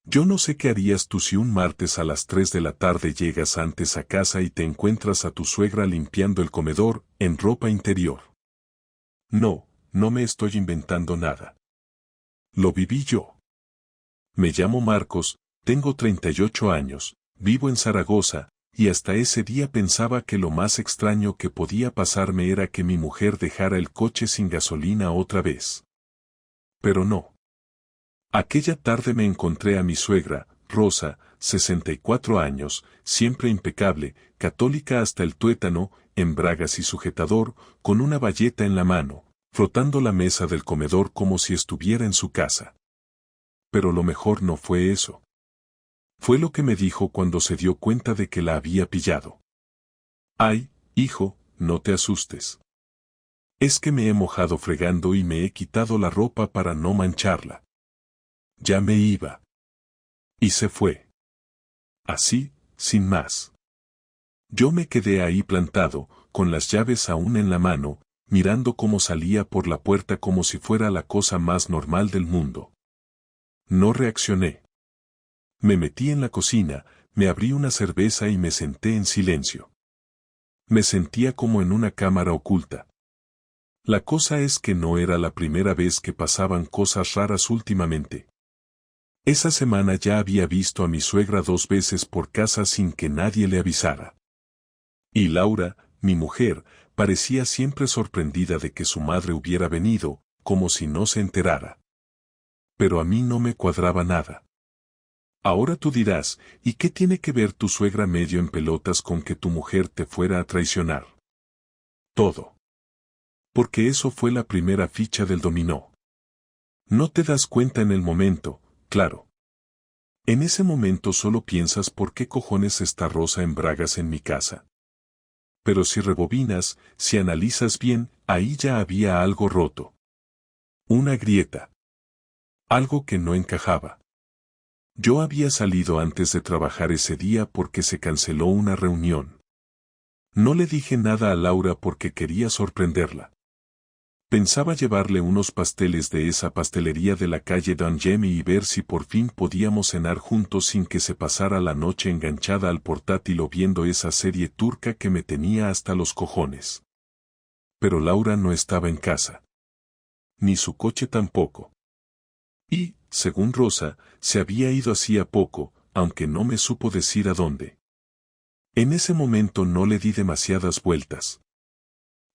Yo no sé qué harías tú si un martes a las 3 de la tarde llegas antes a casa y te encuentras a tu suegra limpiando el comedor, en ropa interior. No, no me estoy inventando nada. Lo viví yo. Me llamo Marcos, tengo 38 años, vivo en Zaragoza, y hasta ese día pensaba que lo más extraño que podía pasarme era que mi mujer dejara el coche sin gasolina otra vez. Pero no. Aquella tarde me encontré a mi suegra, Rosa, 64 años, siempre impecable, católica hasta el tuétano, en bragas y sujetador, con una bayeta en la mano, frotando la mesa del comedor como si estuviera en su casa. Pero lo mejor no fue eso. Fue lo que me dijo cuando se dio cuenta de que la había pillado. Ay, hijo, no te asustes. Es que me he mojado fregando y me he quitado la ropa para no mancharla. Ya me iba. Y se fue. Así, sin más. Yo me quedé ahí plantado, con las llaves aún en la mano, mirando cómo salía por la puerta como si fuera la cosa más normal del mundo. No reaccioné. Me metí en la cocina, me abrí una cerveza y me senté en silencio. Me sentía como en una cámara oculta. La cosa es que no era la primera vez que pasaban cosas raras últimamente. Esa semana ya había visto a mi suegra 2 veces por casa sin que nadie le avisara. Y Laura, mi mujer, parecía siempre sorprendida de que su madre hubiera venido, como si no se enterara. Pero a mí no me cuadraba nada. Ahora tú dirás, ¿y qué tiene que ver tu suegra medio en pelotas con que tu mujer te fuera a traicionar? Todo. Porque eso fue la primera ficha del dominó. No te das cuenta en el momento, claro. En ese momento solo piensas ¿por qué cojones está Rosa en bragas en mi casa? Pero si rebobinas, si analizas bien, ahí ya había algo roto. Una grieta. Algo que no encajaba. Yo había salido antes de trabajar ese día porque se canceló una reunión. No le dije nada a Laura porque quería sorprenderla. Pensaba llevarle unos pasteles de esa pastelería de la calle Don Jemmy y ver si por fin podíamos cenar juntos sin que se pasara la noche enganchada al portátil o viendo esa serie turca que me tenía hasta los cojones. Pero Laura no estaba en casa. Ni su coche tampoco. Y, según Rosa, se había ido hacía poco, aunque no me supo decir a dónde. En ese momento no le di demasiadas vueltas.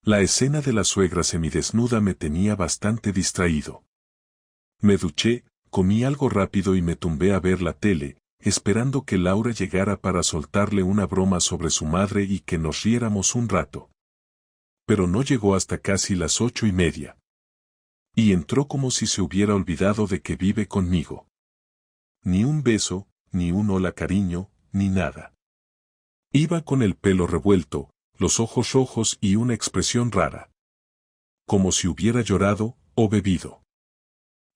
La escena de la suegra semidesnuda me tenía bastante distraído. Me duché, comí algo rápido y me tumbé a ver la tele, esperando que Laura llegara para soltarle una broma sobre su madre y que nos riéramos un rato. Pero no llegó hasta casi las 8:30. Y entró como si se hubiera olvidado de que vive conmigo. Ni un beso, ni un hola cariño, ni nada. Iba con el pelo revuelto, los ojos rojos y una expresión rara. Como si hubiera llorado, o bebido.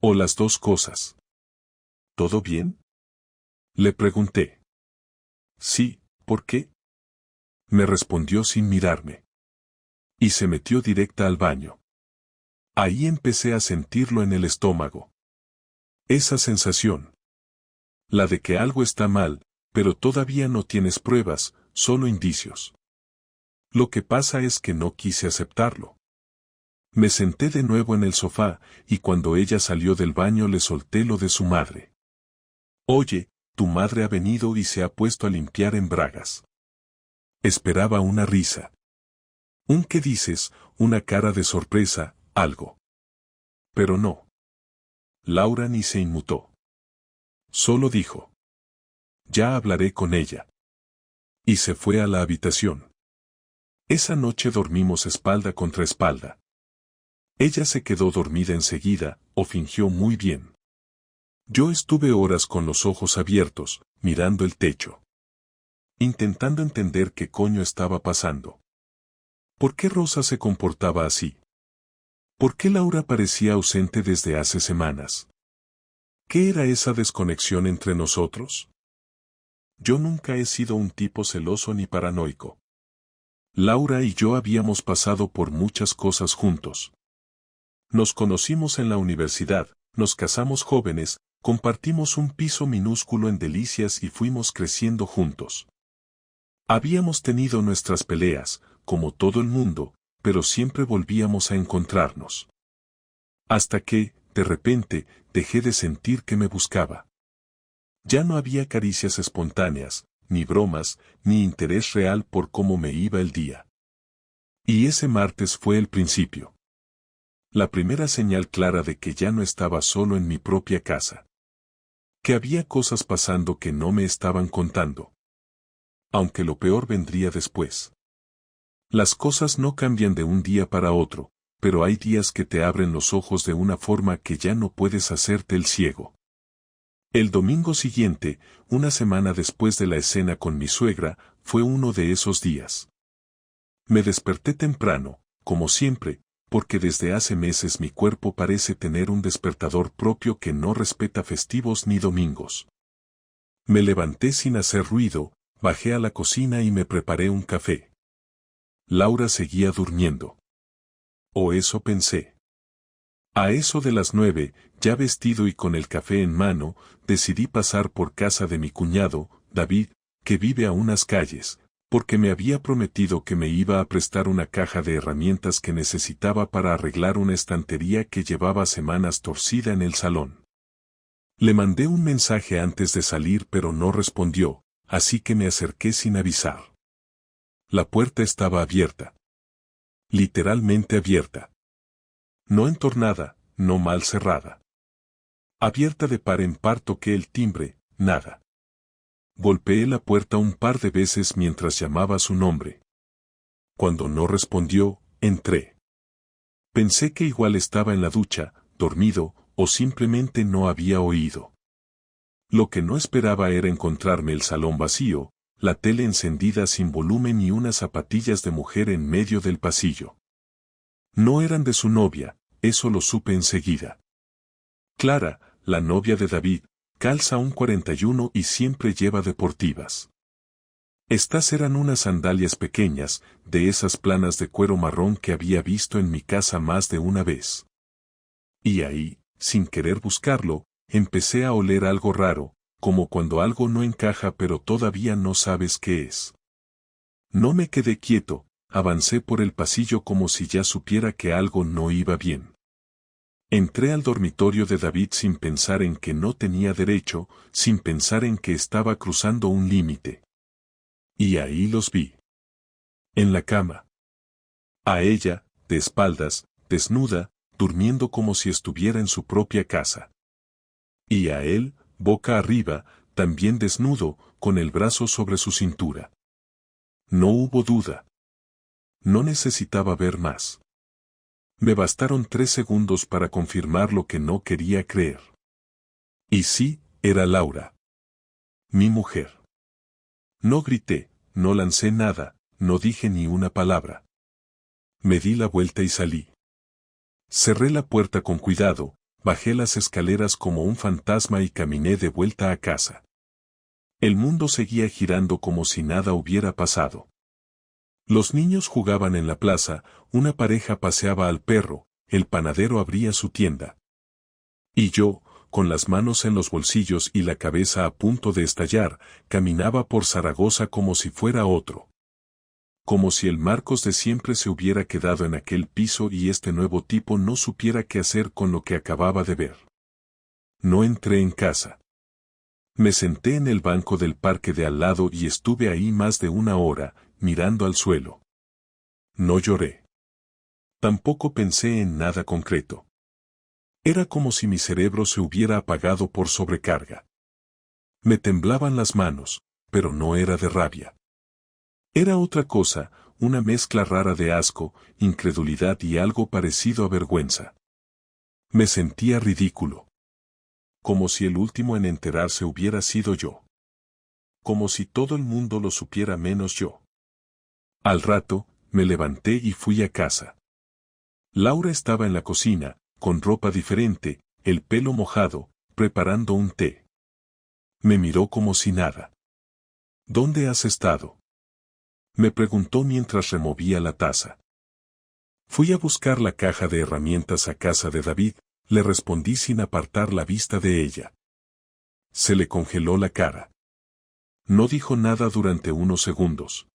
O las dos cosas. ¿Todo bien? Le pregunté. Sí, ¿por qué? Me respondió sin mirarme. Y se metió directa al baño. Ahí empecé a sentirlo en el estómago. Esa sensación. La de que algo está mal, pero todavía no tienes pruebas, solo indicios. Lo que pasa es que no quise aceptarlo. Me senté de nuevo en el sofá, y cuando ella salió del baño le solté lo de su madre. Oye, tu madre ha venido y se ha puesto a limpiar en bragas. Esperaba una risa. Un ¿qué dices?, una cara de sorpresa, algo. Pero no. Laura ni se inmutó. Solo dijo. Ya hablaré con ella. Y se fue a la habitación. Esa noche dormimos espalda contra espalda. Ella se quedó dormida enseguida, o fingió muy bien. Yo estuve horas con los ojos abiertos, mirando el techo. Intentando entender qué coño estaba pasando. ¿Por qué Rosa se comportaba así? ¿Por qué Laura parecía ausente desde hace semanas? ¿Qué era esa desconexión entre nosotros? Yo nunca he sido un tipo celoso ni paranoico. Laura y yo habíamos pasado por muchas cosas juntos. Nos conocimos en la universidad, nos casamos jóvenes, Compartimos un piso minúsculo en Delicias y fuimos creciendo juntos. Habíamos tenido nuestras peleas, como todo el mundo, pero siempre volvíamos a encontrarnos. Hasta que, de repente, dejé de sentir que me buscaba. Ya no había caricias espontáneas, ni bromas, ni interés real por cómo me iba el día. Y ese martes fue el principio. La primera señal clara de que ya no estaba solo en mi propia casa. Que había cosas pasando que no me estaban contando. Aunque lo peor vendría después. Las cosas no cambian de un día para otro, pero hay días que te abren los ojos de una forma que ya no puedes hacerte el ciego. El domingo siguiente, una semana después de la escena con mi suegra, fue uno de esos días. Me desperté temprano, como siempre, porque desde hace meses mi cuerpo parece tener un despertador propio que no respeta festivos ni domingos. Me levanté sin hacer ruido, bajé a la cocina y me preparé un café. Laura seguía durmiendo. O eso pensé. A eso de las 9, ya vestido y con el café en mano, decidí pasar por casa de mi cuñado, David, que vive a unas calles, porque me había prometido que me iba a prestar una caja de herramientas que necesitaba para arreglar una estantería que llevaba semanas torcida en el salón. Le mandé un mensaje antes de salir pero no respondió, así que me acerqué sin avisar. La puerta estaba abierta. Literalmente abierta. No entornada, no mal cerrada. Abierta de par en par toqué el timbre, nada. Golpeé la puerta un par de veces mientras llamaba su nombre. Cuando no respondió, entré. Pensé que igual estaba en la ducha, dormido, o simplemente no había oído. Lo que no esperaba era encontrarme el salón vacío, la tele encendida sin volumen y unas zapatillas de mujer en medio del pasillo. No eran de su novia, eso lo supe enseguida. Clara, la novia de David, calza un 41 y siempre lleva deportivas. Estas eran unas sandalias pequeñas, de esas planas de cuero marrón que había visto en mi casa más de una vez. Y ahí, sin querer buscarlo, empecé a oler algo raro, como cuando algo no encaja pero todavía no sabes qué es. No me quedé quieto, avancé por el pasillo como si ya supiera que algo no iba bien. Entré al dormitorio de David sin pensar en que no tenía derecho, sin pensar en que estaba cruzando un límite. Y ahí los vi. En la cama. A ella, de espaldas, desnuda, durmiendo como si estuviera en su propia casa. Y a él, boca arriba, también desnudo, con el brazo sobre su cintura. No hubo duda. No necesitaba ver más. Me bastaron 3 segundos para confirmar lo que no quería creer. Y sí, era Laura. Mi mujer. No grité, no lancé nada, no dije ni una palabra. Me di la vuelta y salí. Cerré la puerta con cuidado, bajé las escaleras como un fantasma y caminé de vuelta a casa. El mundo seguía girando como si nada hubiera pasado. Los niños jugaban en la plaza, una pareja paseaba al perro, el panadero abría su tienda. Y yo, con las manos en los bolsillos y la cabeza a punto de estallar, caminaba por Zaragoza como si fuera otro. Como si el Marcos de siempre se hubiera quedado en aquel piso y este nuevo tipo no supiera qué hacer con lo que acababa de ver. No entré en casa. Me senté en el banco del parque de al lado y estuve ahí más de 1 hora, mirando al suelo. No lloré. Tampoco pensé en nada concreto. Era como si mi cerebro se hubiera apagado por sobrecarga. Me temblaban las manos, pero no era de rabia. Era otra cosa, una mezcla rara de asco, incredulidad y algo parecido a vergüenza. Me sentía ridículo. Como si el último en enterarse hubiera sido yo. Como si todo el mundo lo supiera menos yo. Al rato, me levanté y fui a casa. Laura estaba en la cocina, con ropa diferente, el pelo mojado, preparando un té. Me miró como si nada. ¿Dónde has estado?, me preguntó mientras removía la taza. Fui a buscar la caja de herramientas a casa de David, le respondí sin apartar la vista de ella. Se le congeló la cara. No dijo nada durante unos segundos.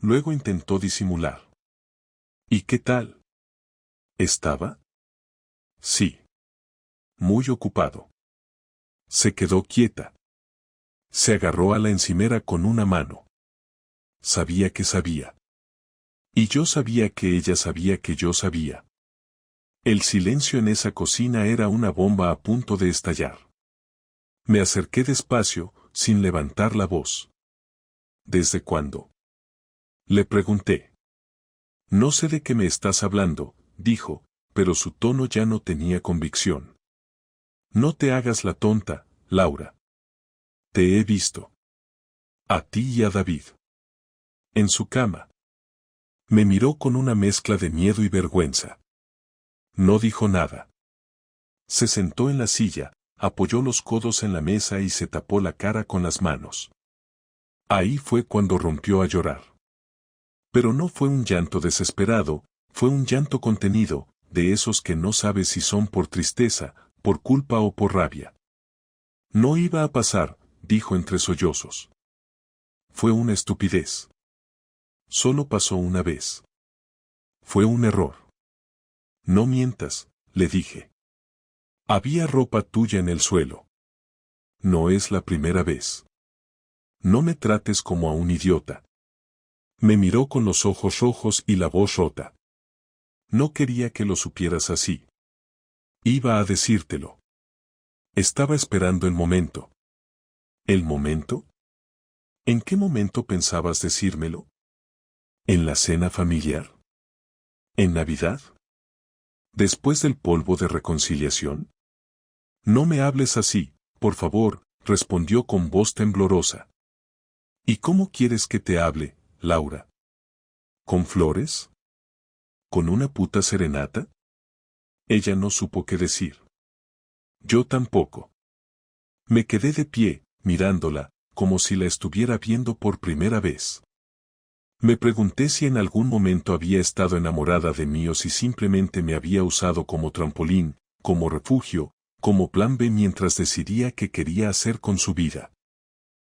Luego intentó disimular. ¿Y qué tal? ¿Estaba? Sí. Muy ocupado. Se quedó quieta. Se agarró a la encimera con una mano. Sabía que sabía. Y yo sabía que ella sabía que yo sabía. El silencio en esa cocina era una bomba a punto de estallar. Me acerqué despacio, sin levantar la voz. ¿Desde cuándo? Le pregunté. No sé de qué me estás hablando, dijo, pero su tono ya no tenía convicción. No te hagas la tonta, Laura. Te he visto. A ti y a David. En su cama. Me miró con una mezcla de miedo y vergüenza. No dijo nada. Se sentó en la silla, apoyó los codos en la mesa y se tapó la cara con las manos. Ahí fue cuando rompió a llorar. Pero no fue un llanto desesperado, fue un llanto contenido, de esos que no sabes si son por tristeza, por culpa o por rabia. No iba a pasar, dijo entre sollozos. Fue una estupidez. Solo pasó una vez. Fue un error. No mientas, le dije. Había ropa tuya en el suelo. No es la primera vez. No me trates como a un idiota. Me miró con los ojos rojos y la voz rota. No quería que lo supieras así. Iba a decírtelo. Estaba esperando el momento. ¿El momento? ¿En qué momento pensabas decírmelo? ¿En la cena familiar? ¿En Navidad? ¿Después del polvo de reconciliación? No me hables así, por favor, respondió con voz temblorosa. ¿Y cómo quieres que te hable, Laura? ¿Con flores? ¿Con una puta serenata? Ella no supo qué decir. Yo tampoco. Me quedé de pie, mirándola, como si la estuviera viendo por primera vez. Me pregunté si en algún momento había estado enamorada de mí o si simplemente me había usado como trampolín, como refugio, como plan B mientras decidía qué quería hacer con su vida.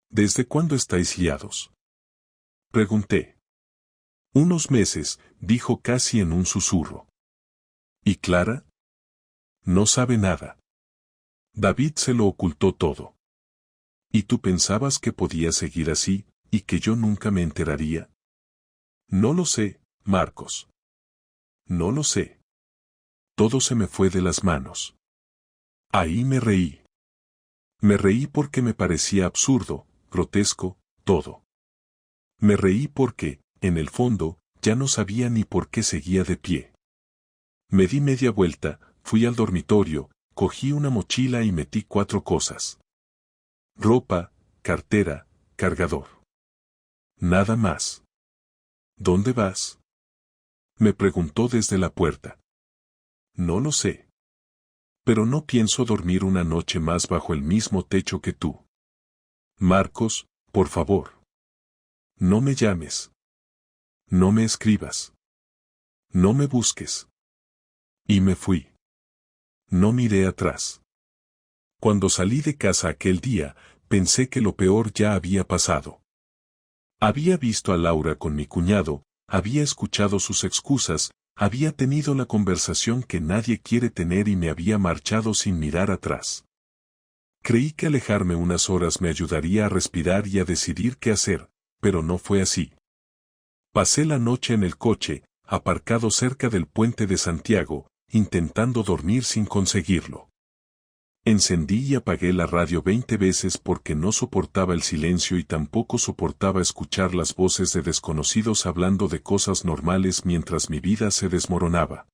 ¿Desde cuándo estáis liados? Pregunté. Unos meses, dijo casi en un susurro. ¿Y Clara? No sabe nada. David se lo ocultó todo. ¿Y tú pensabas que podía seguir así, y que yo nunca me enteraría? No lo sé, Marcos. No lo sé. Todo se me fue de las manos. Ahí me reí. Me reí porque me parecía absurdo, grotesco, todo. Me reí porque, en el fondo, ya no sabía ni por qué seguía de pie. Me di media vuelta, fui al dormitorio, cogí una mochila y metí 4 cosas. Ropa, cartera, cargador. Nada más. ¿Dónde vas? Me preguntó desde la puerta. No lo sé. Pero no pienso dormir una noche más bajo el mismo techo que tú. Marcos, por favor. No me llames. No me escribas. No me busques. Y me fui. No miré atrás. Cuando salí de casa aquel día, pensé que lo peor ya había pasado. Había visto a Laura con mi cuñado, había escuchado sus excusas, había tenido la conversación que nadie quiere tener y me había marchado sin mirar atrás. Creí que alejarme unas horas me ayudaría a respirar y a decidir qué hacer, pero no fue así. Pasé la noche en el coche, aparcado cerca del puente de Santiago, intentando dormir sin conseguirlo. Encendí y apagué la radio 20 veces porque no soportaba el silencio y tampoco soportaba escuchar las voces de desconocidos hablando de cosas normales mientras mi vida se desmoronaba.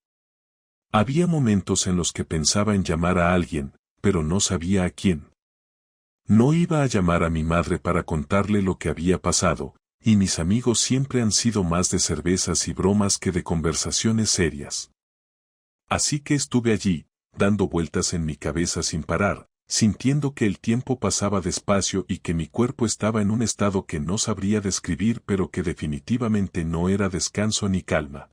Había momentos en los que pensaba en llamar a alguien, pero no sabía a quién. No iba a llamar a mi madre para contarle lo que había pasado, y mis amigos siempre han sido más de cervezas y bromas que de conversaciones serias. Así que estuve allí, dando vueltas en mi cabeza sin parar, sintiendo que el tiempo pasaba despacio y que mi cuerpo estaba en un estado que no sabría describir pero que definitivamente no era descanso ni calma.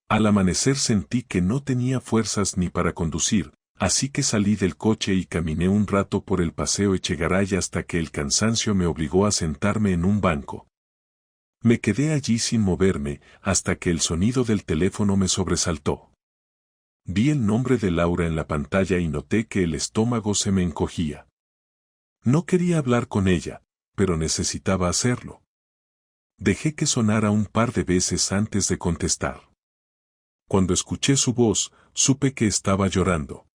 Al amanecer sentí que no tenía fuerzas ni para conducir, Así que salí del coche y caminé un rato por el paseo Echegaray hasta que el cansancio me obligó a sentarme en un banco. Me quedé allí sin moverme hasta que el sonido del teléfono me sobresaltó. Vi el nombre de Laura en la pantalla y noté que el estómago se me encogía. No quería hablar con ella, pero necesitaba hacerlo. Dejé que sonara un par de veces antes de contestar. Cuando escuché su voz, supe que estaba llorando.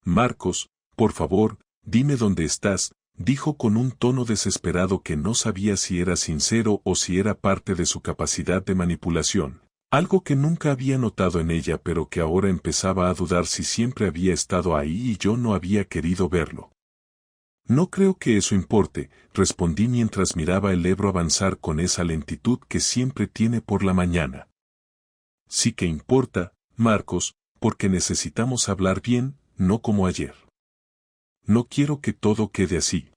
Marcos, por favor, dime dónde estás, dijo con un tono desesperado que no sabía si era sincero o si era parte de su capacidad de manipulación. Algo que nunca había notado en ella pero que ahora empezaba a dudar si siempre había estado ahí y yo no había querido verlo. No creo que eso importe, respondí mientras miraba el Ebro avanzar con esa lentitud que siempre tiene por la mañana. Sí que importa, Marcos, porque necesitamos hablar bien, no como ayer. No quiero que todo quede así.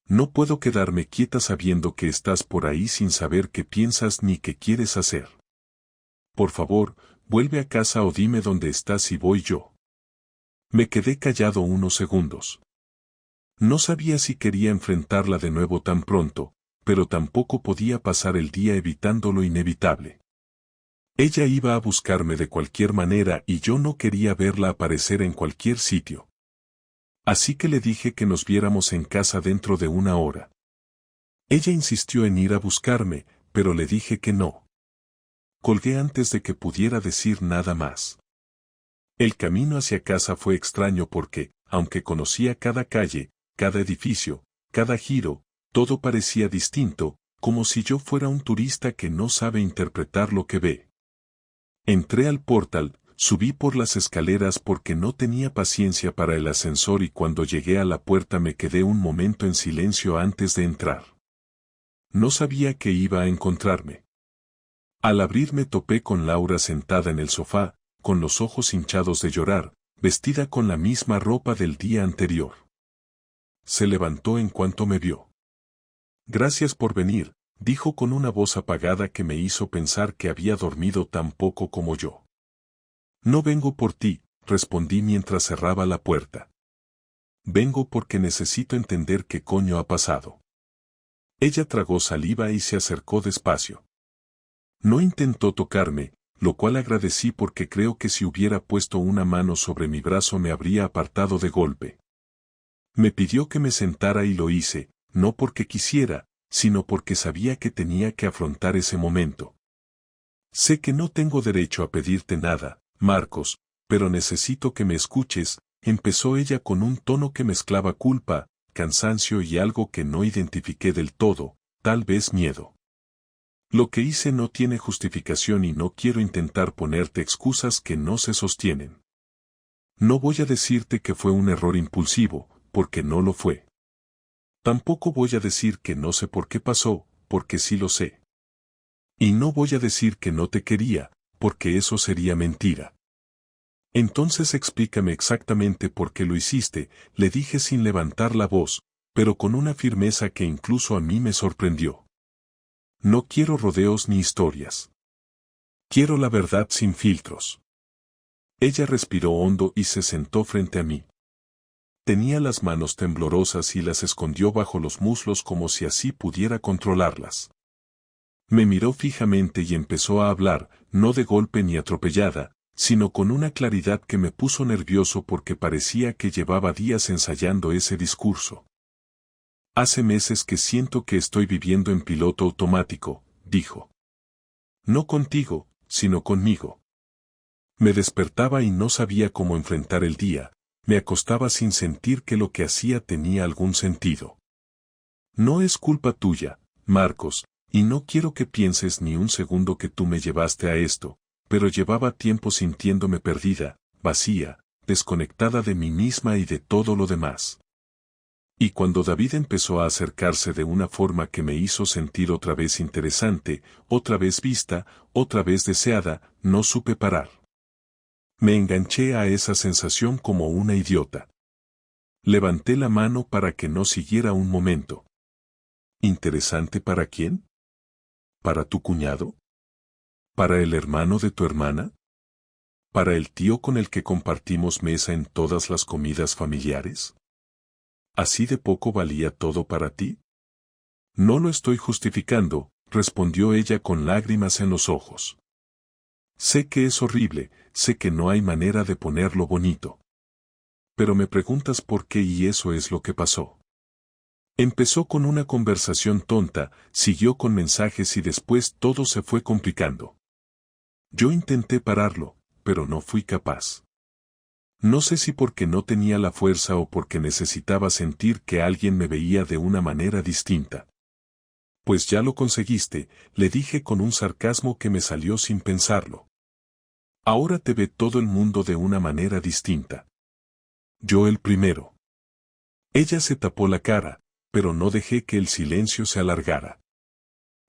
No puedo quedarme quieta sabiendo que estás por ahí sin saber qué piensas ni qué quieres hacer. Por favor, vuelve a casa o dime dónde estás y voy yo. Me quedé callado unos segundos. No sabía si quería enfrentarla de nuevo tan pronto, pero tampoco podía pasar el día evitando lo inevitable. Ella iba a buscarme de cualquier manera y yo no quería verla aparecer en cualquier sitio. Así que le dije que nos viéramos en casa dentro de una hora. Ella insistió en ir a buscarme, pero le dije que no. Colgué antes de que pudiera decir nada más. El camino hacia casa fue extraño porque, aunque conocía cada calle, cada edificio, cada giro, todo parecía distinto, como si yo fuera un turista que no sabe interpretar lo que ve. Entré al portal, subí por las escaleras porque no tenía paciencia para el ascensor y cuando llegué a la puerta me quedé un momento en silencio antes de entrar. No sabía qué iba a encontrarme. Al abrir me topé con Laura sentada en el sofá, con los ojos hinchados de llorar, vestida con la misma ropa del día anterior. Se levantó en cuanto me vio. Gracias por venir, dijo con una voz apagada que me hizo pensar que había dormido tan poco como yo. No vengo por ti, respondí mientras cerraba la puerta. Vengo porque necesito entender qué coño ha pasado. Ella tragó saliva y se acercó despacio. No intentó tocarme, lo cual agradecí porque creo que si hubiera puesto una mano sobre mi brazo me habría apartado de golpe. Me pidió que me sentara y lo hice, no porque quisiera, sino porque sabía que tenía que afrontar ese momento. Sé que no tengo derecho a pedirte nada, Marcos, pero necesito que me escuches, empezó ella con un tono que mezclaba culpa, cansancio y algo que no identifiqué del todo, tal vez miedo. Lo que hice no tiene justificación y no quiero intentar ponerte excusas que no se sostienen. No voy a decirte que fue un error impulsivo, porque no lo fue. Tampoco voy a decir que no sé por qué pasó, porque sí lo sé. Y no voy a decir que no te quería, porque eso sería mentira. Entonces explícame exactamente por qué lo hiciste, le dije sin levantar la voz, pero con una firmeza que incluso a mí me sorprendió. No quiero rodeos ni historias. Quiero la verdad sin filtros. Ella respiró hondo y se sentó frente a mí. Tenía las manos temblorosas y las escondió bajo los muslos como si así pudiera controlarlas. Me miró fijamente y empezó a hablar, no de golpe ni atropellada, sino con una claridad que me puso nervioso porque parecía que llevaba días ensayando ese discurso. Hace meses que siento que estoy viviendo en piloto automático, dijo. No contigo, sino conmigo. Me despertaba y no sabía cómo enfrentar el día, me acostaba sin sentir que lo que hacía tenía algún sentido. No es culpa tuya, Marcos, y no quiero que pienses ni un segundo que tú me llevaste a esto, pero llevaba tiempo sintiéndome perdida, vacía, desconectada de mí misma y de todo lo demás. Y cuando David empezó a acercarse de una forma que me hizo sentir otra vez interesante, otra vez vista, otra vez deseada, no supe parar. Me enganché a esa sensación como una idiota. Levanté la mano para que no siguiera un momento. ¿Interesante para quién? ¿Para tu cuñado? ¿Para el hermano de tu hermana? ¿Para el tío con el que compartimos mesa en todas las comidas familiares? ¿Así de poco valía todo para ti? No lo estoy justificando, respondió ella con lágrimas en los ojos. Sé que es horrible, sé que no hay manera de ponerlo bonito. Pero me preguntas por qué y eso es lo que pasó. Empezó con una conversación tonta, siguió con mensajes y después todo se fue complicando. Yo intenté pararlo, pero no fui capaz. No sé si porque no tenía la fuerza o porque necesitaba sentir que alguien me veía de una manera distinta. Pues ya lo conseguiste, le dije con un sarcasmo que me salió sin pensarlo. Ahora te ve todo el mundo de una manera distinta. Yo el primero. Ella se tapó la cara, pero no dejé que el silencio se alargara.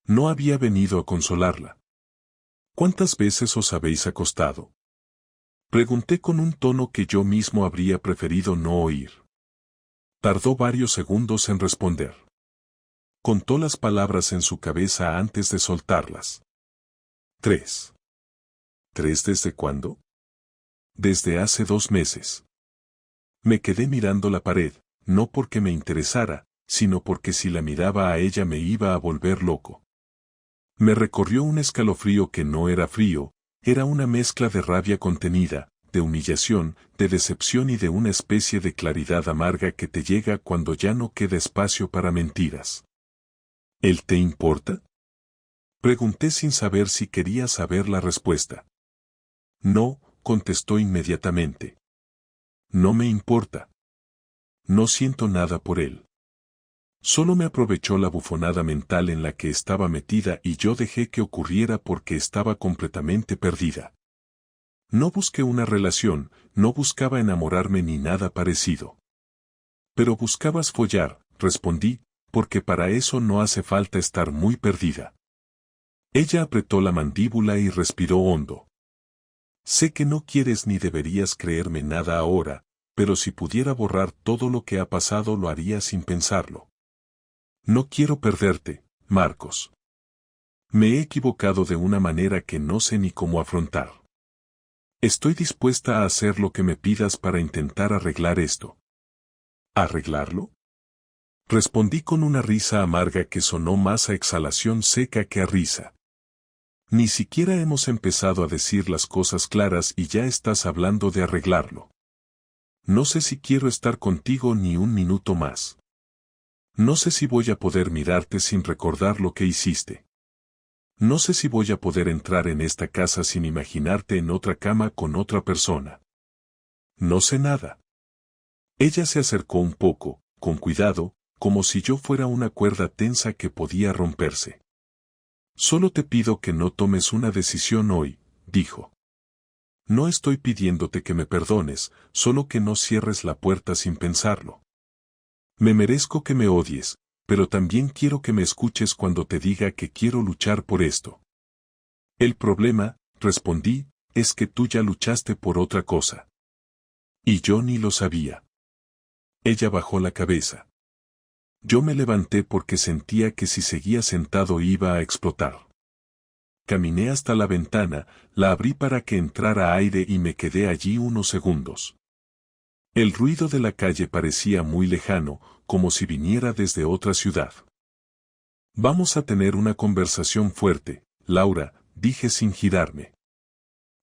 No había venido a consolarla. ¿Cuántas veces os habéis acostado? Pregunté con un tono que yo mismo habría preferido no oír. Tardó varios segundos en responder. Contó las palabras en su cabeza antes de soltarlas. 3. ¿3 desde cuándo? Desde hace 2 meses. Me quedé mirando la pared, no porque me interesara, sino porque si la miraba a ella me iba a volver loco. Me recorrió un escalofrío que no era frío, era una mezcla de rabia contenida, de humillación, de decepción y de una especie de claridad amarga que te llega cuando ya no queda espacio para mentiras. ¿Él te importa? Pregunté sin saber si quería saber la respuesta. No, contestó inmediatamente. No me importa. No siento nada por él. Solo me aprovechó la bufonada mental en la que estaba metida y yo dejé que ocurriera porque estaba completamente perdida. No busqué una relación, no buscaba enamorarme ni nada parecido. Pero buscabas follar, respondí, porque para eso no hace falta estar muy perdida. Ella apretó la mandíbula y respiró hondo. Sé que no quieres ni deberías creerme nada ahora, pero si pudiera borrar todo lo que ha pasado lo haría sin pensarlo. No quiero perderte, Marcos. Me he equivocado de una manera que no sé ni cómo afrontar. Estoy dispuesta a hacer lo que me pidas para intentar arreglar esto. ¿Arreglarlo? Respondí con una risa amarga que sonó más a exhalación seca que a risa. Ni siquiera hemos empezado a decir las cosas claras y ya estás hablando de arreglarlo. No sé si quiero estar contigo ni un minuto más. No sé si voy a poder mirarte sin recordar lo que hiciste. No sé si voy a poder entrar en esta casa sin imaginarte en otra cama con otra persona. No sé nada. Ella se acercó un poco, con cuidado, como si yo fuera una cuerda tensa que podía romperse. Solo te pido que no tomes una decisión hoy, dijo. No estoy pidiéndote que me perdones, solo que no cierres la puerta sin pensarlo. Me merezco que me odies, pero también quiero que me escuches cuando te diga que quiero luchar por esto. El problema, respondí, es que tú ya luchaste por otra cosa. Y yo ni lo sabía. Ella bajó la cabeza. Yo me levanté porque sentía que si seguía sentado iba a explotar. Caminé hasta la ventana, la abrí para que entrara aire y me quedé allí unos segundos. El ruido de la calle parecía muy lejano, como si viniera desde otra ciudad. Vamos a tener una conversación fuerte, Laura, dije sin girarme.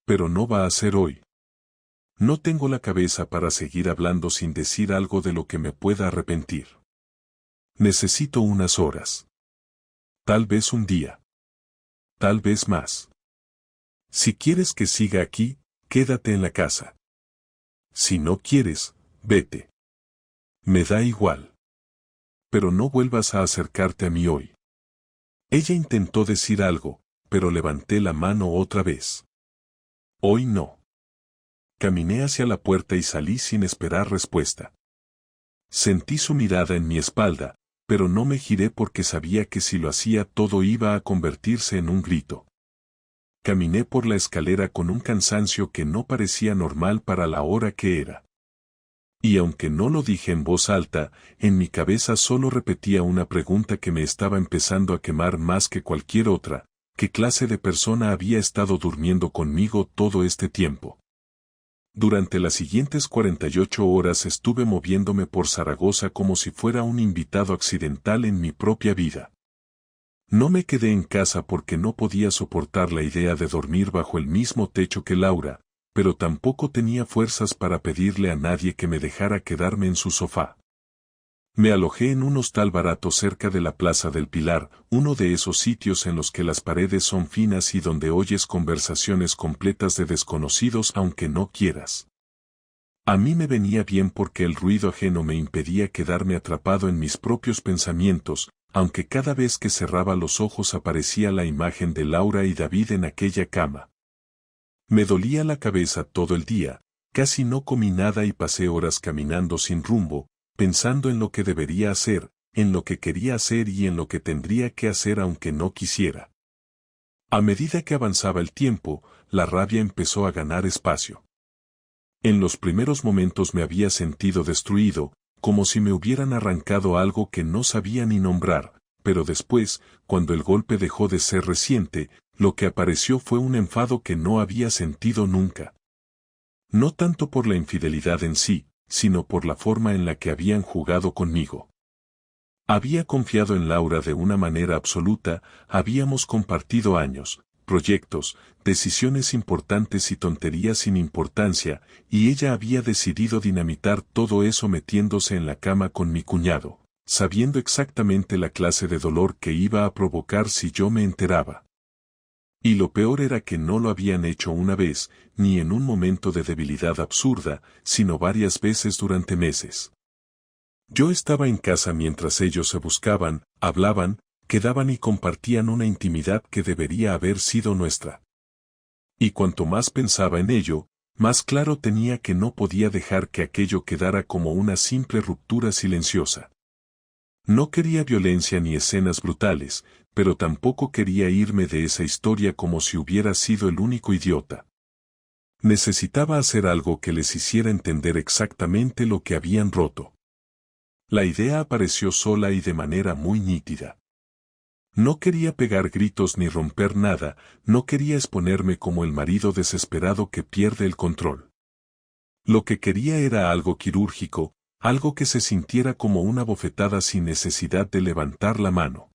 Pero no va a ser hoy. No tengo la cabeza para seguir hablando sin decir algo de lo que me pueda arrepentir. Necesito unas horas. Tal vez un día. Tal vez más. Si quieres que siga aquí, quédate en la casa. Si no quieres, vete. Me da igual. Pero no vuelvas a acercarte a mí hoy. Ella intentó decir algo, pero levanté la mano otra vez. Hoy no. Caminé hacia la puerta y salí sin esperar respuesta. Sentí su mirada en mi espalda, pero no me giré porque sabía que si lo hacía todo iba a convertirse en un grito. Caminé por la escalera con un cansancio que no parecía normal para la hora que era. Y aunque no lo dije en voz alta, en mi cabeza solo repetía una pregunta que me estaba empezando a quemar más que cualquier otra: ¿qué clase de persona había estado durmiendo conmigo todo este tiempo? Durante las siguientes 48 horas estuve moviéndome por Zaragoza como si fuera un invitado accidental en mi propia vida. No me quedé en casa porque no podía soportar la idea de dormir bajo el mismo techo que Laura, pero tampoco tenía fuerzas para pedirle a nadie que me dejara quedarme en su sofá. Me alojé en un hostal barato cerca de la Plaza del Pilar, uno de esos sitios en los que las paredes son finas y donde oyes conversaciones completas de desconocidos aunque no quieras. A mí me venía bien porque el ruido ajeno me impedía quedarme atrapado en mis propios pensamientos, aunque cada vez que cerraba los ojos aparecía la imagen de Laura y David en aquella cama. Me dolía la cabeza todo el día, casi no comí nada y pasé horas caminando sin rumbo, pensando en lo que debería hacer, en lo que quería hacer y en lo que tendría que hacer aunque no quisiera. A medida que avanzaba el tiempo, la rabia empezó a ganar espacio. En los primeros momentos me había sentido destruido, como si me hubieran arrancado algo que no sabía ni nombrar, pero después, cuando el golpe dejó de ser reciente, lo que apareció fue un enfado que no había sentido nunca. No tanto por la infidelidad en sí, sino por la forma en la que habían jugado conmigo. Había confiado en Laura de una manera absoluta, habíamos compartido años, proyectos, decisiones importantes y tonterías sin importancia, y ella había decidido dinamitar todo eso metiéndose en la cama con mi cuñado, sabiendo exactamente la clase de dolor que iba a provocar si yo me enteraba. Y lo peor era que no lo habían hecho una vez, ni en un momento de debilidad absurda, sino varias veces durante meses. Yo estaba en casa mientras ellos se buscaban, hablaban, quedaban y compartían una intimidad que debería haber sido nuestra. Y cuanto más pensaba en ello, más claro tenía que no podía dejar que aquello quedara como una simple ruptura silenciosa. No quería violencia ni escenas brutales, pero tampoco quería irme de esa historia como si hubiera sido el único idiota. Necesitaba hacer algo que les hiciera entender exactamente lo que habían roto. La idea apareció sola y de manera muy nítida. No quería pegar gritos ni romper nada, no quería exponerme como el marido desesperado que pierde el control. Lo que quería era algo quirúrgico, algo que se sintiera como una bofetada sin necesidad de levantar la mano.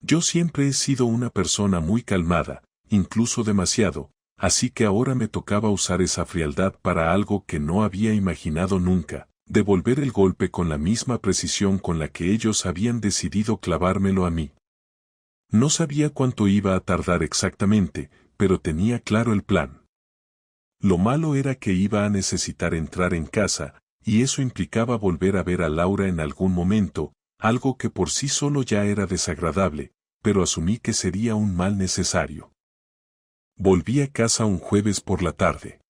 Yo siempre he sido una persona muy calmada, incluso demasiado, así que ahora me tocaba usar esa frialdad para algo que no había imaginado nunca, devolver el golpe con la misma precisión con la que ellos habían decidido clavármelo a mí. No sabía cuánto iba a tardar exactamente, pero tenía claro el plan. Lo malo era que iba a necesitar entrar en casa, y eso implicaba volver a ver a Laura en algún momento, algo que por sí solo ya era desagradable, pero asumí que sería un mal necesario. Volví a casa un jueves por la tarde.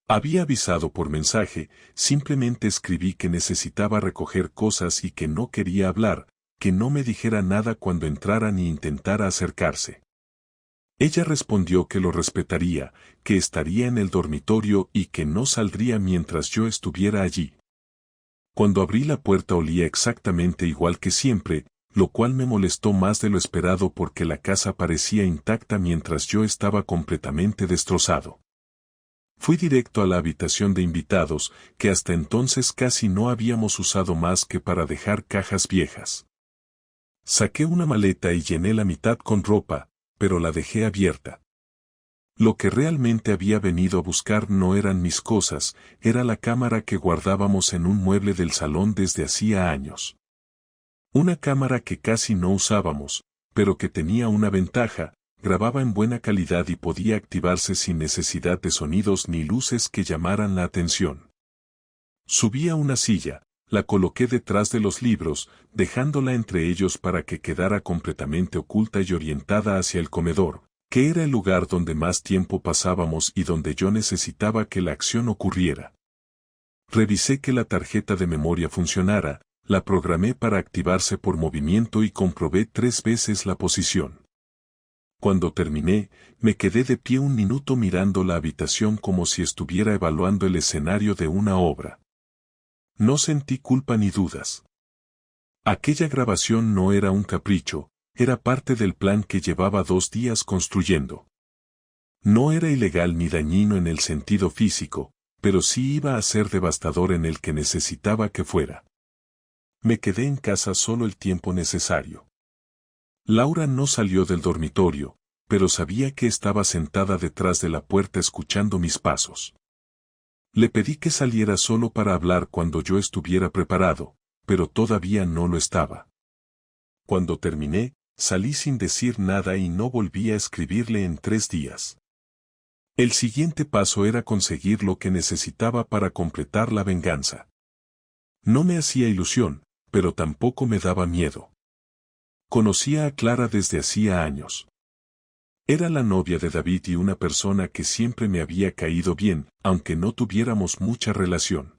Había avisado por mensaje, simplemente escribí que necesitaba recoger cosas y que no quería hablar, que no me dijera nada cuando entrara ni intentara acercarse. Ella respondió que lo respetaría, que estaría en el dormitorio y que no saldría mientras yo estuviera allí. Cuando abrí la puerta olía exactamente igual que siempre, lo cual me molestó más de lo esperado porque la casa parecía intacta mientras yo estaba completamente destrozado. Fui directo a la habitación de invitados, que hasta entonces casi no habíamos usado más que para dejar cajas viejas. Saqué una maleta y llené la mitad con ropa, pero la dejé abierta. Lo que realmente había venido a buscar no eran mis cosas, era la cámara que guardábamos en un mueble del salón desde hacía años. Una cámara que casi no usábamos, pero que tenía una ventaja, grababa en buena calidad y podía activarse sin necesidad de sonidos ni luces que llamaran la atención. Subí a una silla, la coloqué detrás de los libros, dejándola entre ellos para que quedara completamente oculta y orientada hacia el comedor, que era el lugar donde más tiempo pasábamos y donde yo necesitaba que la acción ocurriera. Revisé que la tarjeta de memoria funcionara, la programé para activarse por movimiento y comprobé 3 veces la posición. Cuando terminé, me quedé de pie un minuto mirando la habitación como si estuviera evaluando el escenario de una obra. No sentí culpa ni dudas. Aquella grabación no era un capricho, era parte del plan que llevaba 2 días construyendo. No era ilegal ni dañino en el sentido físico, pero sí iba a ser devastador en el que necesitaba que fuera. Me quedé en casa solo el tiempo necesario. Laura no salió del dormitorio, pero sabía que estaba sentada detrás de la puerta escuchando mis pasos. Le pedí que saliera solo para hablar cuando yo estuviera preparado, pero todavía no lo estaba. Cuando terminé, salí sin decir nada y no volví a escribirle en 3 días. El siguiente paso era conseguir lo que necesitaba para completar la venganza. No me hacía ilusión, pero tampoco me daba miedo. Conocía a Clara desde hacía años. Era la novia de David y una persona que siempre me había caído bien, aunque no tuviéramos mucha relación.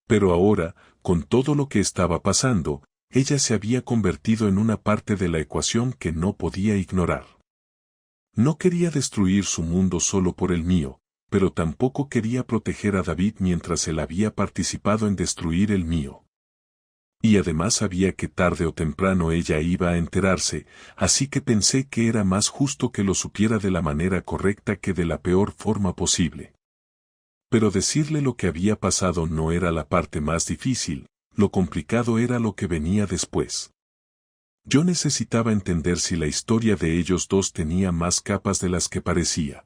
Pero ahora, con todo lo que estaba pasando, ella se había convertido en una parte de la ecuación que no podía ignorar. No quería destruir su mundo solo por el mío, pero tampoco quería proteger a David mientras él había participado en destruir el mío. Y además sabía que tarde o temprano ella iba a enterarse, así que pensé que era más justo que lo supiera de la manera correcta que de la peor forma posible. Pero decirle lo que había pasado no era la parte más difícil, lo complicado era lo que venía después. Yo necesitaba entender si la historia de ellos dos tenía más capas de las que parecía.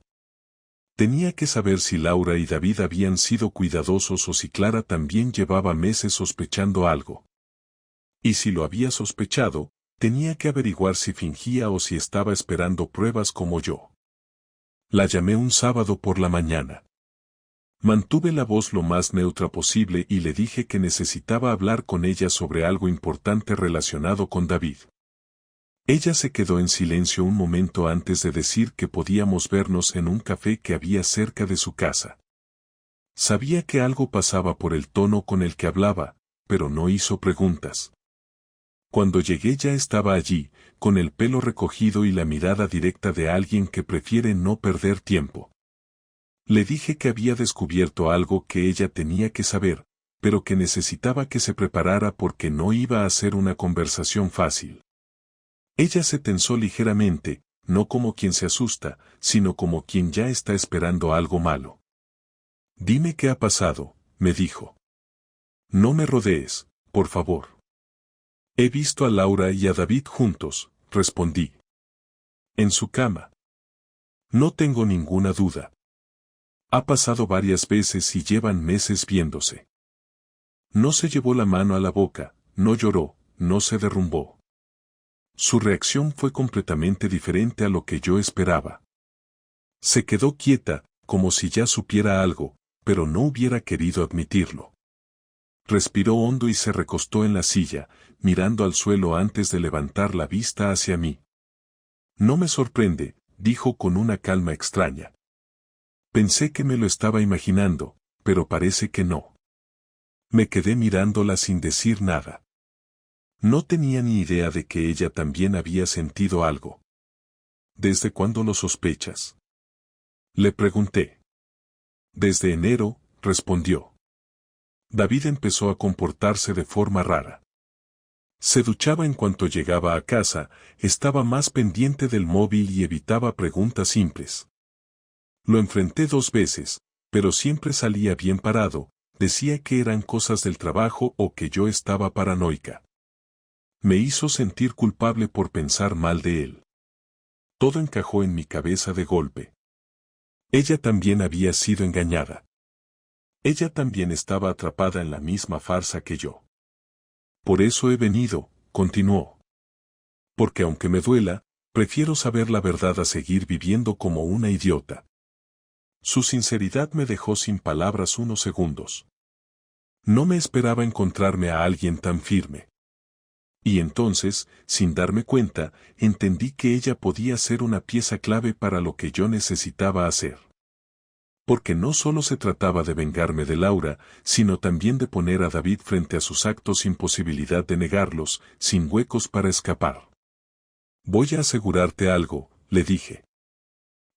Tenía que saber si Laura y David habían sido cuidadosos o si Clara también llevaba meses sospechando algo. Y si lo había sospechado, tenía que averiguar si fingía o si estaba esperando pruebas como yo. La llamé un sábado por la mañana. Mantuve la voz lo más neutra posible y le dije que necesitaba hablar con ella sobre algo importante relacionado con David. Ella se quedó en silencio un momento antes de decir que podíamos vernos en un café que había cerca de su casa. Sabía que algo pasaba por el tono con el que hablaba, pero no hizo preguntas. Cuando llegué ya estaba allí, con el pelo recogido y la mirada directa de alguien que prefiere no perder tiempo. Le dije que había descubierto algo que ella tenía que saber, pero que necesitaba que se preparara porque no iba a ser una conversación fácil. Ella se tensó ligeramente, no como quien se asusta, sino como quien ya está esperando algo malo. Dime qué ha pasado, me dijo. No me rodees, por favor. He visto a Laura y a David juntos, respondí. En su cama. No tengo ninguna duda. Ha pasado varias veces y llevan meses viéndose. No se llevó la mano a la boca, no lloró, no se derrumbó. Su reacción fue completamente diferente a lo que yo esperaba. Se quedó quieta, como si ya supiera algo, pero no hubiera querido admitirlo. Respiró hondo y se recostó en la silla, mirando al suelo antes de levantar la vista hacia mí. No me sorprende, dijo con una calma extraña. Pensé que me lo estaba imaginando, pero parece que no. Me quedé mirándola sin decir nada. No tenía ni idea de que ella también había sentido algo. ¿Desde cuándo lo sospechas? Le pregunté. Desde enero, respondió. David empezó a comportarse de forma rara. Se duchaba en cuanto llegaba a casa, estaba más pendiente del móvil y evitaba preguntas simples. Lo enfrenté 2 veces, pero siempre salía bien parado, decía que eran cosas del trabajo o que yo estaba paranoica. Me hizo sentir culpable por pensar mal de él. Todo encajó en mi cabeza de golpe. Ella también había sido engañada. Ella también estaba atrapada en la misma farsa que yo. Por eso he venido, continuó. Porque aunque me duela, prefiero saber la verdad a seguir viviendo como una idiota. Su sinceridad me dejó sin palabras unos segundos. No me esperaba encontrarme a alguien tan firme. Y entonces, sin darme cuenta, entendí que ella podía ser una pieza clave para lo que yo necesitaba hacer. Porque no solo se trataba de vengarme de Laura, sino también de poner a David frente a sus actos sin posibilidad de negarlos, sin huecos para escapar. Voy a asegurarte algo, le dije.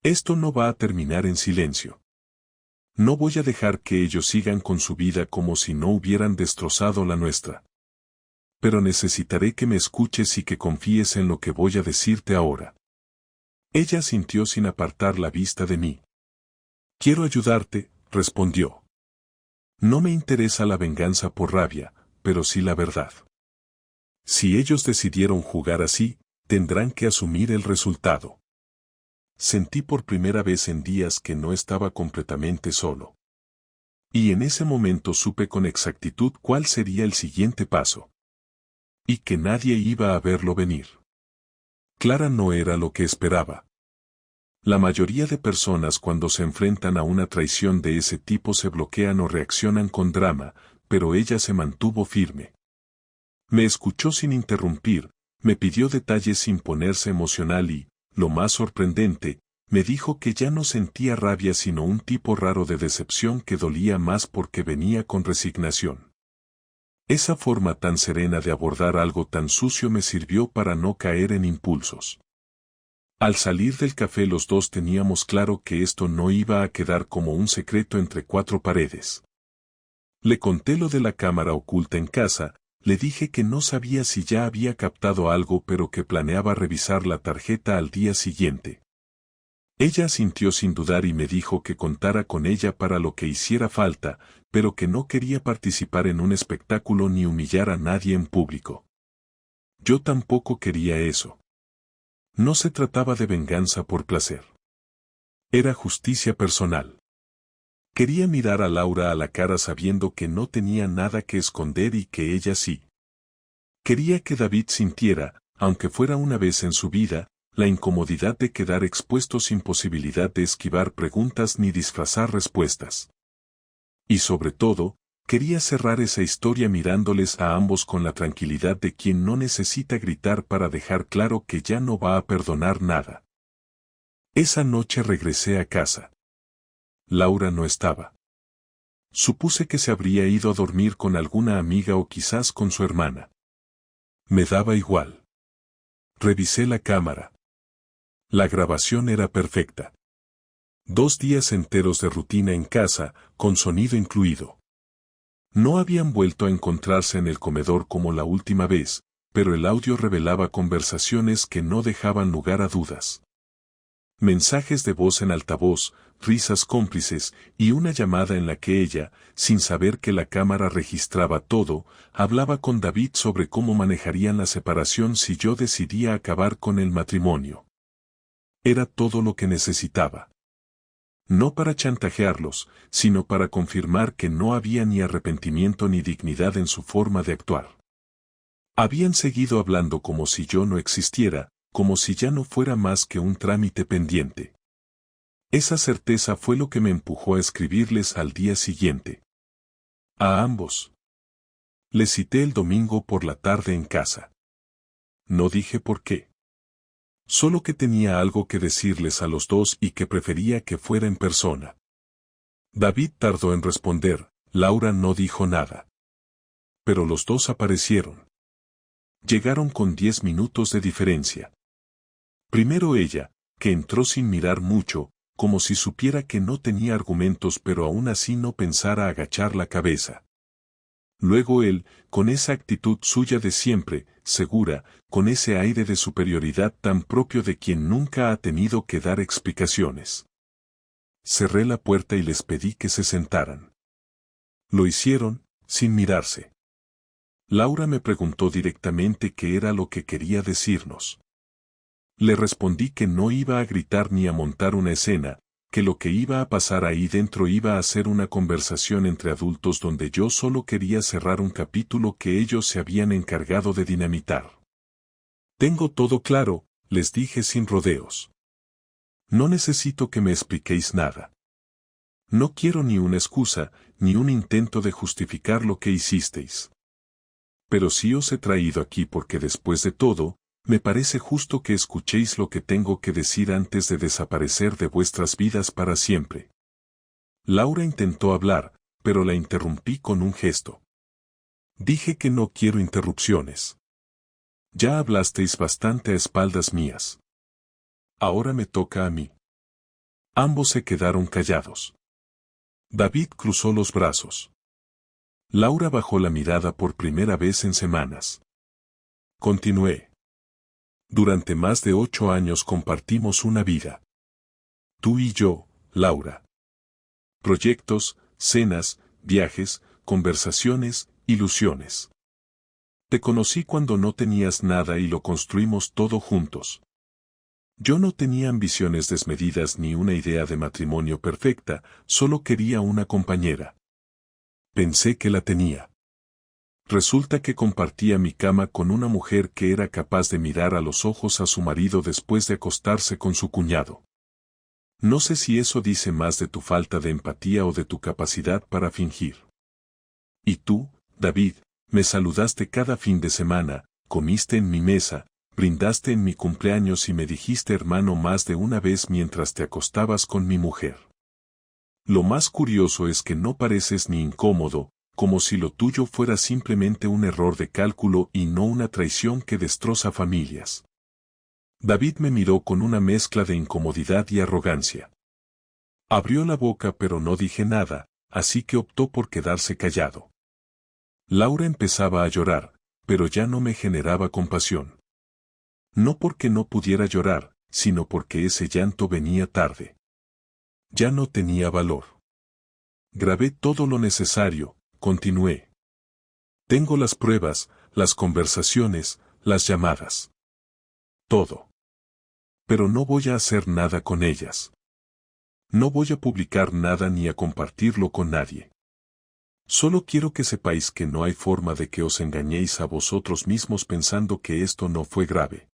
Esto no va a terminar en silencio. No voy a dejar que ellos sigan con su vida como si no hubieran destrozado la nuestra. Pero necesitaré que me escuches y que confíes en lo que voy a decirte ahora. Ella asintió sin apartar la vista de mí. Quiero ayudarte, respondió. No me interesa la venganza por rabia, pero sí la verdad. Si ellos decidieron jugar así, tendrán que asumir el resultado. Sentí por primera vez en días que no estaba completamente solo. Y en ese momento supe con exactitud cuál sería el siguiente paso. Y que nadie iba a verlo venir. Clara no era lo que esperaba. La mayoría de personas cuando se enfrentan a una traición de ese tipo se bloquean o reaccionan con drama, pero ella se mantuvo firme. Me escuchó sin interrumpir, me pidió detalles sin ponerse emocional y, lo más sorprendente, me dijo que ya no sentía rabia sino un tipo raro de decepción que dolía más porque venía con resignación. Esa forma tan serena de abordar algo tan sucio me sirvió para no caer en impulsos. Al salir del café los dos teníamos claro que esto no iba a quedar como un secreto entre cuatro paredes. Le conté lo de la cámara oculta en casa, le dije que no sabía si ya había captado algo pero que planeaba revisar la tarjeta al día siguiente. Ella asintió sin dudar y me dijo que contara con ella para lo que hiciera falta, pero que no quería participar en un espectáculo ni humillar a nadie en público. Yo tampoco quería eso. No se trataba de venganza por placer. Era justicia personal. Quería mirar a Laura a la cara sabiendo que no tenía nada que esconder y que ella sí. Quería que David sintiera, aunque fuera una vez en su vida, la incomodidad de quedar expuesto sin posibilidad de esquivar preguntas ni disfrazar respuestas. Y sobre todo, quería cerrar esa historia mirándoles a ambos con la tranquilidad de quien no necesita gritar para dejar claro que ya no va a perdonar nada. Esa noche regresé a casa. Laura no estaba. Supuse que se habría ido a dormir con alguna amiga o quizás con su hermana. Me daba igual. Revisé la cámara. La grabación era perfecta. 2 días enteros de rutina en casa, con sonido incluido. No habían vuelto a encontrarse en el comedor como la última vez, pero el audio revelaba conversaciones que no dejaban lugar a dudas. Mensajes de voz en altavoz, risas cómplices y una llamada en la que ella, sin saber que la cámara registraba todo, hablaba con David sobre cómo manejarían la separación si yo decidía acabar con el matrimonio. Era todo lo que necesitaba. No para chantajearlos, sino para confirmar que no había ni arrepentimiento ni dignidad en su forma de actuar. Habían seguido hablando como si yo no existiera, como si ya no fuera más que un trámite pendiente. Esa certeza fue lo que me empujó a escribirles al día siguiente. A ambos. Les cité el domingo por la tarde en casa. No dije por qué. Solo que tenía algo que decirles a los dos y que prefería que fuera en persona. David tardó en responder, Laura no dijo nada. Pero los dos aparecieron. Llegaron con 10 minutos de diferencia. Primero ella, que entró sin mirar mucho, como si supiera que no tenía argumentos pero aún así no pensara agachar la cabeza. Luego él, con esa actitud suya de siempre, segura, con ese aire de superioridad tan propio de quien nunca ha tenido que dar explicaciones. Cerré la puerta y les pedí que se sentaran. Lo hicieron, sin mirarse. Laura me preguntó directamente qué era lo que quería decirnos. Le respondí que no iba a gritar ni a montar una escena, que lo que iba a pasar ahí dentro iba a ser una conversación entre adultos donde yo solo quería cerrar un capítulo que ellos se habían encargado de dinamitar. Tengo todo claro, les dije sin rodeos. No necesito que me expliquéis nada. No quiero ni una excusa, ni un intento de justificar lo que hicisteis. Pero sí os he traído aquí porque después de todo, me parece justo que escuchéis lo que tengo que decir antes de desaparecer de vuestras vidas para siempre. Laura intentó hablar, pero la interrumpí con un gesto. Dije que no quiero interrupciones. Ya hablasteis bastante a espaldas mías. Ahora me toca a mí. Ambos se quedaron callados. David cruzó los brazos. Laura bajó la mirada por primera vez en semanas. Continué. Durante más de 8 años compartimos una vida. Tú y yo, Laura. Proyectos, cenas, viajes, conversaciones, ilusiones. Te conocí cuando no tenías nada y lo construimos todo juntos. Yo no tenía ambiciones desmedidas ni una idea de matrimonio perfecta, solo quería una compañera. Pensé que la tenía. Resulta que compartía mi cama con una mujer que era capaz de mirar a los ojos a su marido después de acostarse con su cuñado. No sé si eso dice más de tu falta de empatía o de tu capacidad para fingir. Y tú, David, me saludaste cada fin de semana, comiste en mi mesa, brindaste en mi cumpleaños y me dijiste hermano más de una vez mientras te acostabas con mi mujer. Lo más curioso es que no pareces ni incómodo, como si lo tuyo fuera simplemente un error de cálculo y no una traición que destroza familias. David me miró con una mezcla de incomodidad y arrogancia. Abrió la boca pero no dije nada, así que optó por quedarse callado. Laura empezaba a llorar, pero ya no me generaba compasión. No porque no pudiera llorar, sino porque ese llanto venía tarde. Ya no tenía valor. Grabé todo lo necesario, continué. Tengo las pruebas, las conversaciones, las llamadas. Todo. Pero no voy a hacer nada con ellas. No voy a publicar nada ni a compartirlo con nadie. Solo quiero que sepáis que no hay forma de que os engañéis a vosotros mismos pensando que esto no fue grave.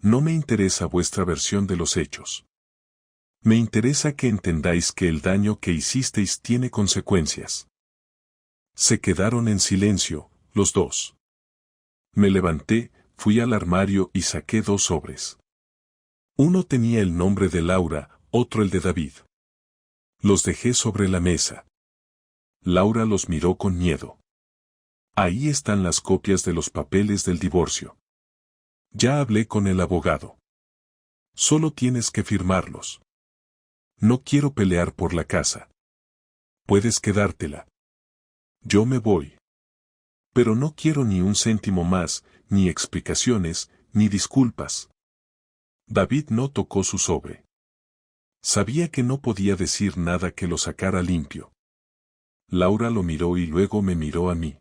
No me interesa vuestra versión de los hechos. Me interesa que entendáis que el daño que hicisteis tiene consecuencias. Se quedaron en silencio, los dos. Me levanté, fui al armario y saqué 2 sobres. Uno tenía el nombre de Laura, otro el de David. Los dejé sobre la mesa. Laura los miró con miedo. Ahí están las copias de los papeles del divorcio. Ya hablé con el abogado. Solo tienes que firmarlos. No quiero pelear por la casa. Puedes quedártela. Yo me voy. Pero no quiero ni un céntimo más, ni explicaciones, ni disculpas. David no tocó su sobre. Sabía que no podía decir nada que lo sacara limpio. Laura lo miró y luego me miró a mí.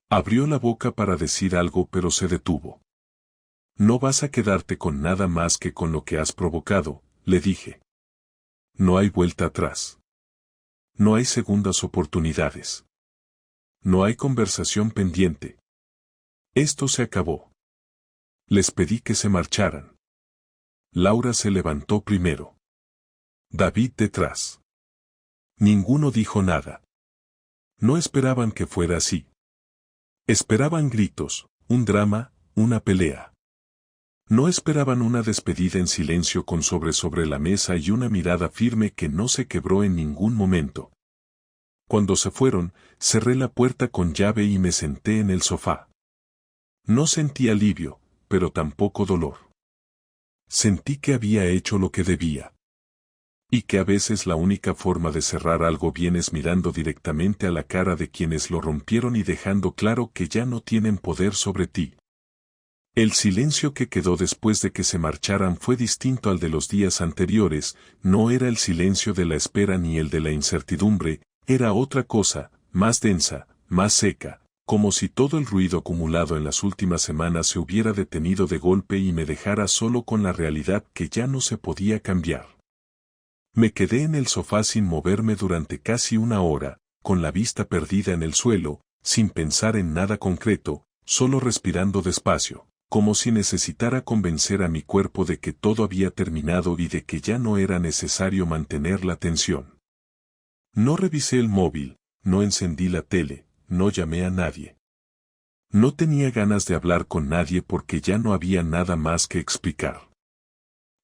Abrió la boca para decir algo pero se detuvo. No vas a quedarte con nada más que con lo que has provocado, le dije. No hay vuelta atrás. No hay segundas oportunidades. No hay conversación pendiente. Esto se acabó. Les pedí que se marcharan. Laura se levantó primero. David detrás. Ninguno dijo nada. No esperaban que fuera así. Esperaban gritos, un drama, una pelea. No esperaban una despedida en silencio con sobre la mesa y una mirada firme que no se quebró en ningún momento. Cuando se fueron, cerré la puerta con llave y me senté en el sofá. No sentí alivio, pero tampoco dolor. Sentí que había hecho lo que debía. Y que a veces la única forma de cerrar algo bien es mirando directamente a la cara de quienes lo rompieron y dejando claro que ya no tienen poder sobre ti. El silencio que quedó después de que se marcharan fue distinto al de los días anteriores, no era el silencio de la espera ni el de la incertidumbre, era otra cosa, más densa, más seca, como si todo el ruido acumulado en las últimas semanas se hubiera detenido de golpe y me dejara solo con la realidad que ya no se podía cambiar. Me quedé en el sofá sin moverme durante casi 1 hora, con la vista perdida en el suelo, sin pensar en nada concreto, solo respirando despacio, como si necesitara convencer a mi cuerpo de que todo había terminado y de que ya no era necesario mantener la tensión. No revisé el móvil, no encendí la tele, no llamé a nadie. No tenía ganas de hablar con nadie porque ya no había nada más que explicar.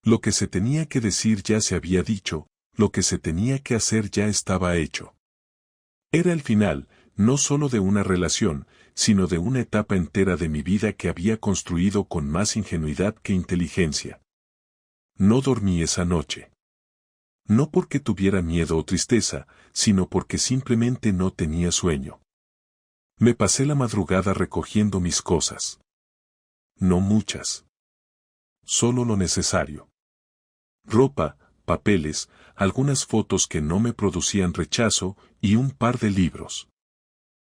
Lo que se tenía que decir ya se había dicho, lo que se tenía que hacer ya estaba hecho. Era el final, no solo de una relación, sino de una etapa entera de mi vida que había construido con más ingenuidad que inteligencia. No dormí esa noche. No porque tuviera miedo o tristeza, sino porque simplemente no tenía sueño. Me pasé la madrugada recogiendo mis cosas. No muchas. solo lo necesario. Ropa, papeles, algunas fotos que no me producían rechazo y un par de libros.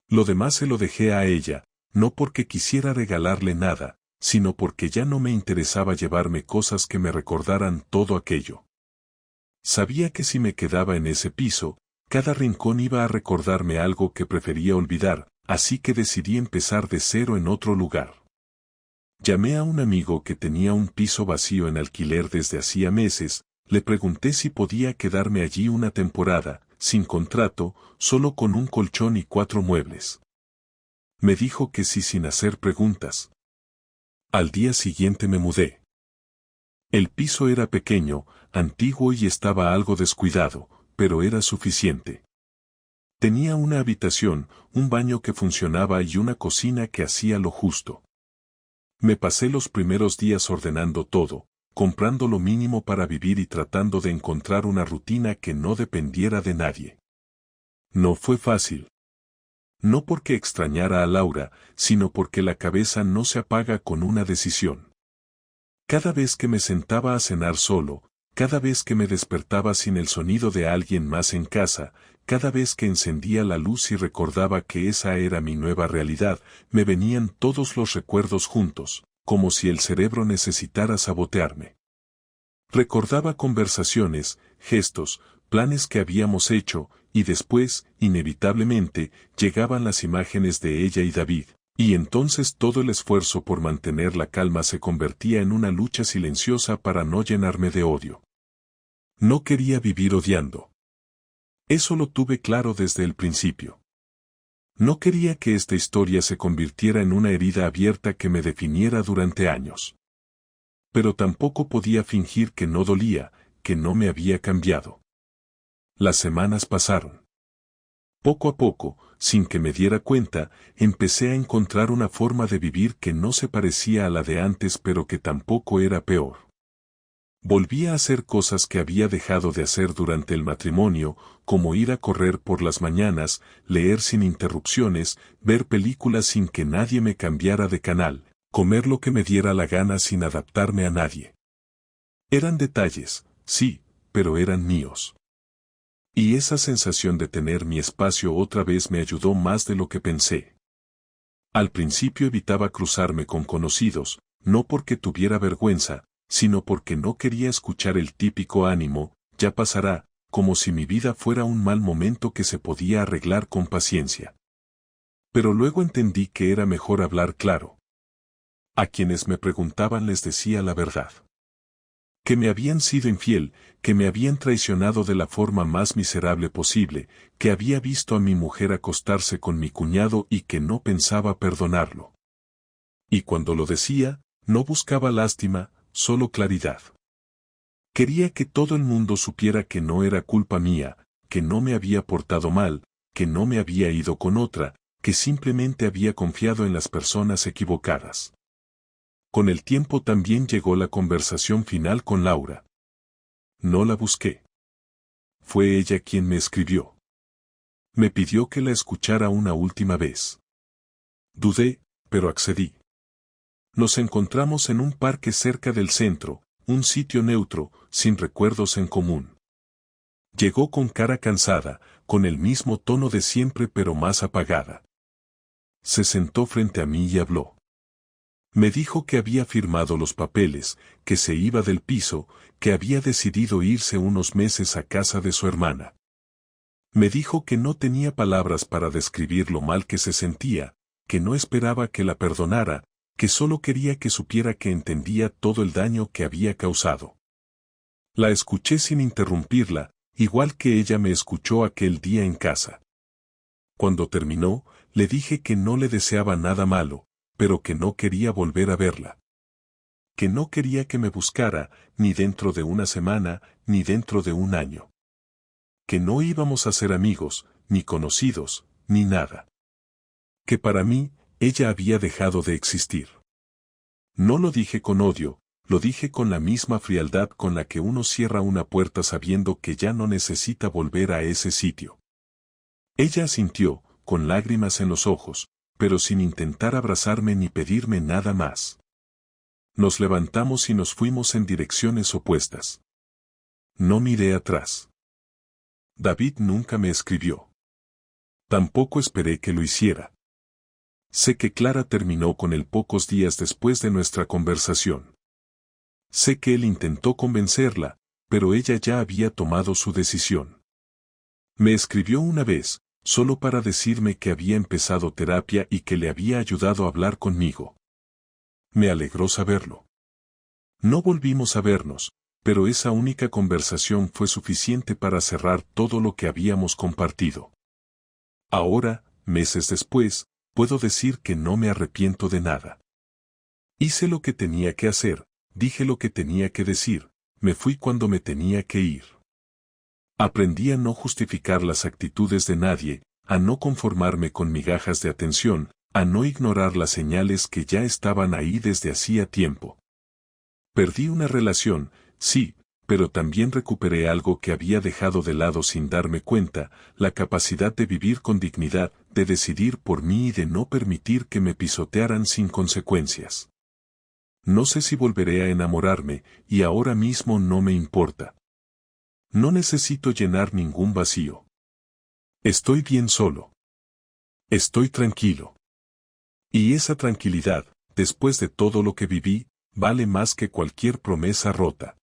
Lo demás se lo dejé a ella, no porque quisiera regalarle nada, sino porque ya no me interesaba llevarme cosas que me recordaran todo aquello. Sabía que si me quedaba en ese piso, cada rincón iba a recordarme algo que prefería olvidar, así que decidí empezar de cero en otro lugar. Llamé a un amigo que tenía un piso vacío en alquiler desde hacía meses, le pregunté si podía quedarme allí una temporada, sin contrato, solo con un colchón y 4 muebles. Me dijo que sí sin hacer preguntas. Al día siguiente me mudé. El piso era pequeño, antiguo y estaba algo descuidado, pero era suficiente. Tenía una habitación, un baño que funcionaba y una cocina que hacía lo justo. Me pasé los primeros días ordenando todo, comprando lo mínimo para vivir y tratando de encontrar una rutina que no dependiera de nadie. No fue fácil. No porque extrañara a Laura, sino porque la cabeza no se apaga con una decisión. Cada vez que me sentaba a cenar solo, cada vez que me despertaba sin el sonido de alguien más en casa, cada vez que encendía la luz y recordaba que esa era mi nueva realidad, me venían todos los recuerdos juntos, como si el cerebro necesitara sabotearme. Recordaba conversaciones, gestos, planes que habíamos hecho, y después, inevitablemente, llegaban las imágenes de ella y David, y entonces todo el esfuerzo por mantener la calma se convertía en una lucha silenciosa para no llenarme de odio. No quería vivir odiando. Eso lo tuve claro desde el principio. No quería que esta historia se convirtiera en una herida abierta que me definiera durante años. Pero tampoco podía fingir que no dolía, que no me había cambiado. Las semanas pasaron. Poco a poco, sin que me diera cuenta, empecé a encontrar una forma de vivir que no se parecía a la de antes pero que tampoco era peor. Volvía a hacer cosas que había dejado de hacer durante el matrimonio, como ir a correr por las mañanas, leer sin interrupciones, ver películas sin que nadie me cambiara de canal, comer lo que me diera la gana sin adaptarme a nadie. Eran detalles, sí, pero eran míos. Y esa sensación de tener mi espacio otra vez me ayudó más de lo que pensé. Al principio evitaba cruzarme con conocidos, no porque tuviera vergüenza, sino porque no quería escuchar el típico ánimo, ya pasará, como si mi vida fuera un mal momento que se podía arreglar con paciencia. Pero luego entendí que era mejor hablar claro. A quienes me preguntaban les decía la verdad. Que me habían sido infiel, que me habían traicionado de la forma más miserable posible, que había visto a mi mujer acostarse con mi cuñado y que no pensaba perdonarlo. Y cuando lo decía, no buscaba lástima, solo claridad. Quería que todo el mundo supiera que no era culpa mía, que no me había portado mal, que no me había ido con otra, que simplemente había confiado en las personas equivocadas. Con el tiempo también llegó la conversación final con Laura. No la busqué. Fue ella quien me escribió. Me pidió que la escuchara una última vez. Dudé, pero accedí. Nos encontramos en un parque cerca del centro, un sitio neutro, sin recuerdos en común. Llegó con cara cansada, con el mismo tono de siempre pero más apagada. Se sentó frente a mí y habló. Me dijo que había firmado los papeles, que se iba del piso, que había decidido irse unos meses a casa de su hermana. Me dijo que no tenía palabras para describir lo mal que se sentía, que no esperaba que la perdonara, que solo quería que supiera que entendía todo el daño que había causado. La escuché sin interrumpirla, igual que ella me escuchó aquel día en casa. Cuando terminó, le dije que no le deseaba nada malo, pero que no quería volver a verla. Que no quería que me buscara, ni dentro de una semana, ni dentro de un año. Que no íbamos a ser amigos, ni conocidos, ni nada. Que para mí, ella había dejado de existir. No lo dije con odio, lo dije con la misma frialdad con la que uno cierra una puerta sabiendo que ya no necesita volver a ese sitio. Ella asintió, con lágrimas en los ojos, pero sin intentar abrazarme ni pedirme nada más. Nos levantamos y nos fuimos en direcciones opuestas. No miré atrás. David nunca me escribió. Tampoco esperé que lo hiciera. Sé que Clara terminó con él pocos días después de nuestra conversación. Sé que él intentó convencerla, pero ella ya había tomado su decisión. Me escribió una vez, solo para decirme que había empezado terapia y que le había ayudado a hablar conmigo. Me alegró saberlo. No volvimos a vernos, pero esa única conversación fue suficiente para cerrar todo lo que habíamos compartido. Ahora, meses después, puedo decir que no me arrepiento de nada. Hice lo que tenía que hacer, dije lo que tenía que decir, me fui cuando me tenía que ir. Aprendí a no justificar las actitudes de nadie, a no conformarme con migajas de atención, a no ignorar las señales que ya estaban ahí desde hacía tiempo. Perdí una relación, sí, pero también recuperé algo que había dejado de lado sin darme cuenta, la capacidad de vivir con dignidad, de decidir por mí y de no permitir que me pisotearan sin consecuencias. No sé si volveré a enamorarme, y ahora mismo no me importa. No necesito llenar ningún vacío. Estoy bien solo. Estoy tranquilo. Y esa tranquilidad, después de todo lo que viví, vale más que cualquier promesa rota.